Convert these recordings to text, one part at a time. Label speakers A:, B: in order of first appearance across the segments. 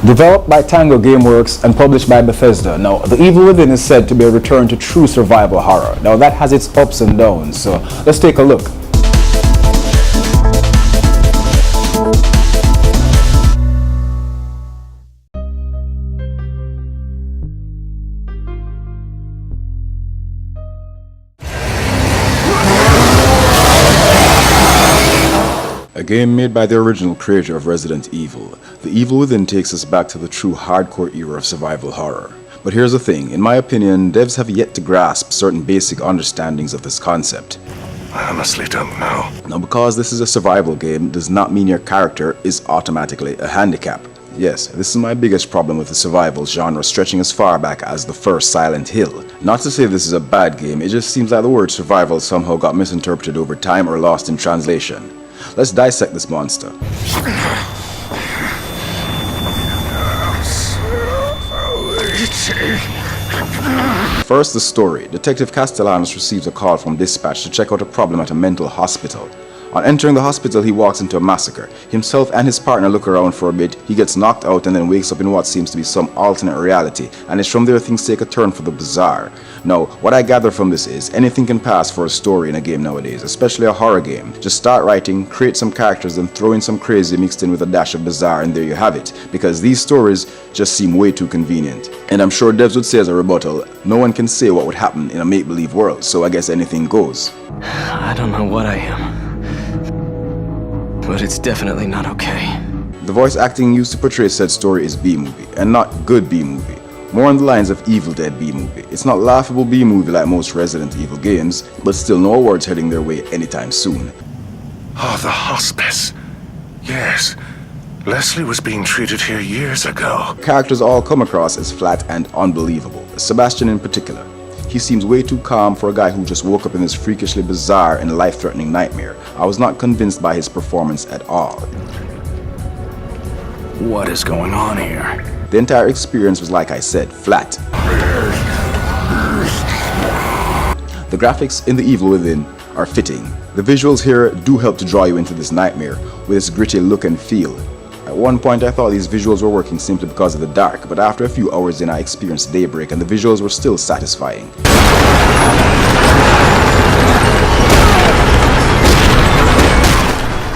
A: Developed by Tango Gameworks and published by Bethesda. Now, The Evil Within is said to be a return to true survival horror. Now, that has its ups and downs, so let's take a look. A game made by the original creator of Resident Evil, The Evil Within takes us back to the true hardcore era of survival horror. But here's the thing, in my opinion, devs have yet to grasp certain basic understandings of this concept.
B: I honestly don't know.
A: Now, because this is a survival game does not mean your character is automatically a handicap. Yes, this is my biggest problem with the survival genre, stretching as far back as the first Silent Hill. Not to say this is a bad game, it just seems like the word survival somehow got misinterpreted over time or lost in translation. Let's dissect this monster. First, the story. Detective Castellanos receives a call from dispatch to check out a problem at a mental hospital. On entering the hospital, he walks into a massacre. Himself and his partner look around for a bit, he gets knocked out and then wakes up in what seems to be some alternate reality, and it's from there things take a turn for the bizarre. Now, what I gather from this is, anything can pass for a story in a game nowadays, especially a horror game. Just start writing, create some characters, then throw in some crazy mixed in with a dash of bizarre, and there you have it. Because these stories just seem way too convenient. And I'm sure devs would say as a rebuttal, no one can say what would happen in a make-believe world, so I guess anything goes.
C: I don't know what I am, but it's definitely not okay.
A: The voice acting used to portray said story is B-movie, and not good B-movie. More on the lines of Evil Dead B-movie. It's not laughable B-movie like most Resident Evil games, but still no awards heading their way anytime soon.
B: Oh, the hospice. Yes. Leslie was being treated here years ago.
A: Characters all come across as flat and unbelievable. Sebastian in particular. He seems way too calm for a guy who just woke up in this freakishly bizarre and life-threatening nightmare. I was not convinced by his performance at all.
C: What is going on here?
A: The entire experience was, like I said, flat. The graphics in The Evil Within are fitting. The visuals here do help to draw you into this nightmare with its gritty look and feel. At one point I thought these visuals were working simply because of the dark, but after a few hours in I experienced daybreak and the visuals were still satisfying.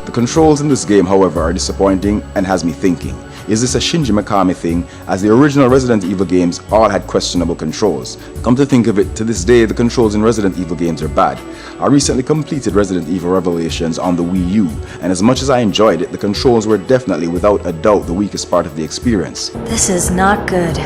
A: The controls in this game, however, are disappointing and has me thinking. Is this a Shinji Mikami thing, as the original Resident Evil games all had questionable controls? Come to think of it, to this day the controls in Resident Evil games are bad. I recently completed Resident Evil Revelations on the Wii U, and as much as I enjoyed it, the controls were definitely without a doubt the weakest part of the experience.
D: This is not good.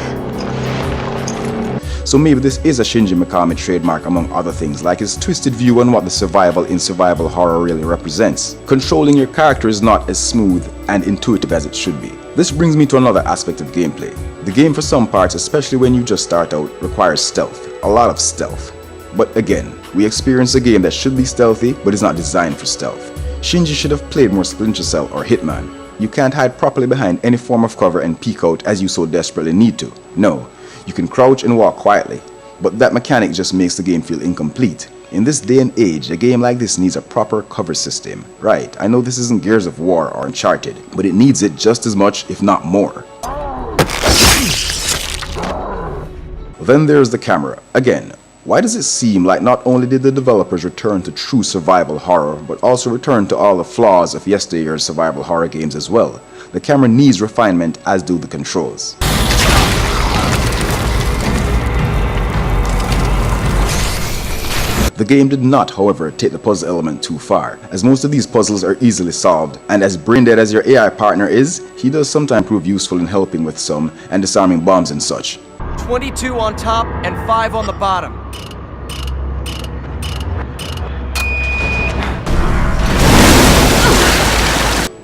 A: So maybe this is a Shinji Mikami trademark among other things, like his twisted view on what the survival in survival horror really represents. Controlling your character is not as smooth and intuitive as it should be. This brings me to another aspect of gameplay. The game for some parts, especially when you just start out, requires stealth. A lot of stealth. But again, we experience a game that should be stealthy but is not designed for stealth. Shinji should have played more Splinter Cell or Hitman. You can't hide properly behind any form of cover and peek out as you so desperately need to. No. You can crouch and walk quietly, but that mechanic just makes the game feel incomplete. In this day and age, a game like this needs a proper cover system. Right, I know this isn't Gears of War or Uncharted, but it needs it just as much, if not more. Then there's the camera. Again, why does it seem like not only did the developers return to true survival horror, but also return to all the flaws of yesteryear's survival horror games as well? The camera needs refinement, as do the controls. The game did not, however, take the puzzle element too far, as most of these puzzles are easily solved, and as brain-dead as your AI partner is, he does sometimes prove useful in helping with some and disarming bombs and such.
C: 22 on top and 5 on the bottom.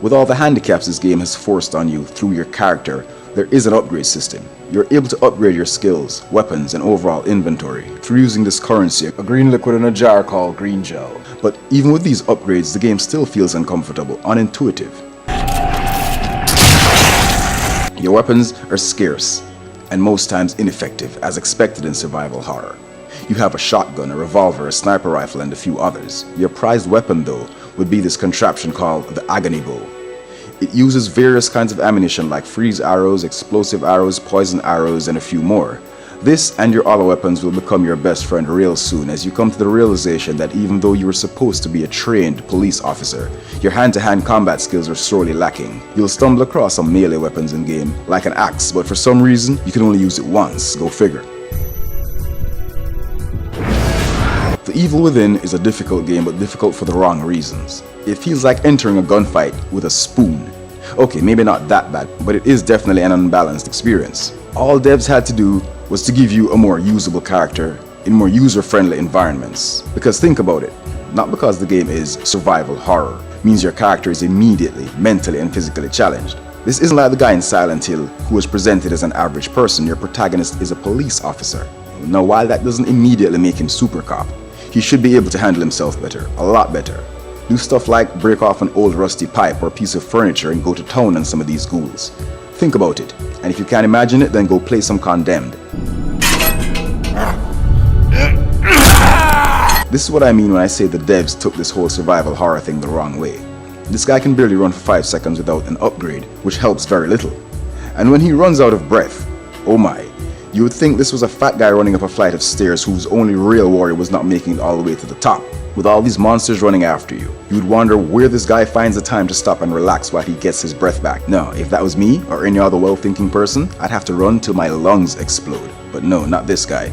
A: With all the handicaps this game has forced on you through your character, there is an upgrade system. You're able to upgrade your skills, weapons, and overall inventory through using this currency, a green liquid in a jar called green gel. But even with these upgrades, the game still feels uncomfortable, unintuitive. Your weapons are scarce, and most times ineffective, as expected in survival horror. You have a shotgun, a revolver, a sniper rifle, and a few others. Your prized weapon, though, would be this contraption called the Agony Bow. It uses various kinds of ammunition like freeze arrows, explosive arrows, poison arrows, and a few more. This and your other weapons will become your best friend real soon as you come to the realization that even though you were supposed to be a trained police officer, your hand-to-hand combat skills are sorely lacking. You'll stumble across some melee weapons in game, like an axe, but for some reason, you can only use it once. Go figure. The Evil Within is a difficult game, but difficult for the wrong reasons. It feels like entering a gunfight with a spoon. Okay, maybe not that bad, but it is definitely an unbalanced experience. All devs had to do was to give you a more usable character in more user-friendly environments. Because think about it, not because the game is survival horror, means your character is immediately mentally and physically challenged. This isn't like the guy in Silent Hill who was presented as an average person. Your protagonist is a police officer. Now while that doesn't immediately make him super cop, he should be able to handle himself better, a lot better. Do stuff like break off an old rusty pipe or piece of furniture and go to town on some of these ghouls. Think about it, and if you can't imagine it, then go play some Condemned. This is what I mean when I say the devs took this whole survival horror thing the wrong way. This guy can barely run for 5 seconds without an upgrade, which helps very little. And when he runs out of breath, oh my, you would think this was a fat guy running up a flight of stairs whose only real worry was not making it all the way to the top. With all these monsters running after you, you would wonder where this guy finds the time to stop and relax while he gets his breath back. No, if that was me or any other well-thinking person, I'd have to run till my lungs explode. But no, not this guy.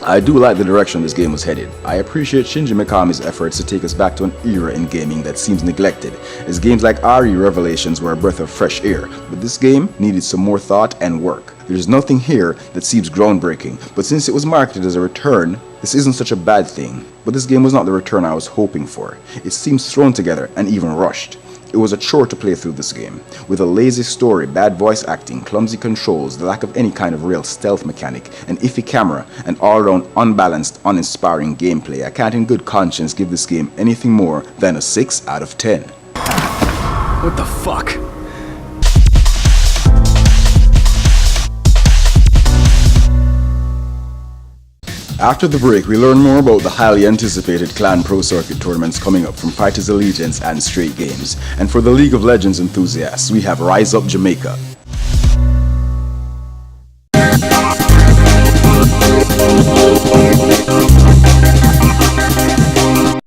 A: I do like the direction this game was headed. I appreciate Shinji Mikami's efforts to take us back to an era in gaming that seems neglected, as games like RE Revelations were a breath of fresh air, but this game needed some more thought and work. There's nothing here that seems groundbreaking, but since it was marketed as a return, this isn't such a bad thing. But this game was not the return I was hoping for. It seems thrown together and even rushed. It was a chore to play through this game. With a lazy story, bad voice acting, clumsy controls, the lack of any kind of real stealth mechanic, an iffy camera, and all-around unbalanced, uninspiring gameplay, I can't in good conscience give this game anything more than a 6 out of 10.
C: What the fuck?
A: After the break, we learn more about the highly anticipated Clan Pro Circuit tournaments coming up from Fighters Allegiance and Straight Games. And for the League of Legends enthusiasts, we have Rise Up Jamaica.